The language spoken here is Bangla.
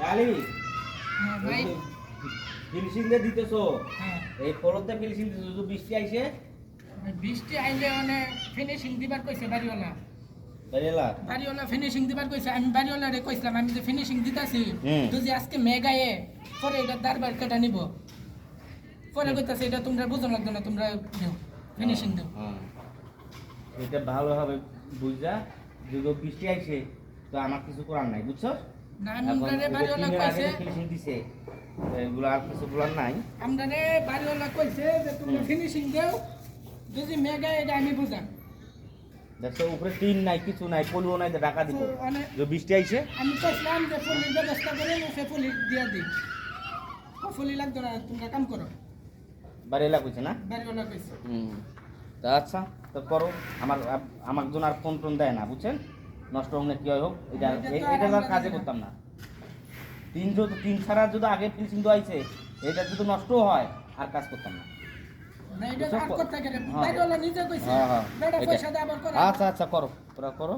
লালি হ্যাঁ ভাই ফিনিশিং দিয়ে দিতেছো হ্যাঁ এই ফলতে ফিনিশিং দিতেছো যদি বৃষ্টি আইছে বৃষ্টি আইলে মানে ফিনিশিং দিবার কইছে বাড়িওয়ালা বেরেলা বাড়িওয়ালা ফিনিশিং দিবার কইছে আমি বাড়িওয়ালারে কইছিলাম আমি যে ফিনিশিং দিতাছি যদি আজকে মেঘায়ে পরে এটা দারবার কেটে নিব পরে কইতাছে এটা তোমরা বুঝন লাগবে না তোমরা দিও ফিনিশিং দিও হ্যাঁ এটা ভালো হবে বুঝা যদি বৃষ্টি আইছে তো আমার কিছু করার নাই বুঝছো না আমরারে বাড়িওয়ালা কইছে ফিনিশিং দিছে এগুলো আর কিছু বলার নাই আমরারে বাড়িওয়ালা কইছে যে তোমরা ফিনিশিং দাও যদি মেঘায়ে এটা আমি বুঝাম দেখছো উপরে টিন নাই কিছু নাই পলিও নাই ঢাকা দিব অনেক যদি বৃষ্টি আইছে আমি কইছিলাম যে ফুলের ব্যবস্থা করে সে ফুলি দিয়া দিই ফুলি লাগতো না তোমরা কাম করো বাড়িলা কইছে না বাড়িওয়ালা কইছে তা আচ্ছা তো করো আমার জন্য আর ফোন টোন দেয় না বুঝছেন নষ্ট হোক না কি হয় হোক এটা এটা আর কাজে করতাম না তিন ছাড়া যদি আগে ফিনিশিং দোয়াইছে এটা যদি নষ্ট হয় আর কাজ করতাম না না এটা আর কথা করে বাড়িওয়ালা নিজে কইছে হ্যাঁ হ্যাঁ বেটা পয়সা দে আবার করে আচ্ছা আচ্ছা করো তোরা করো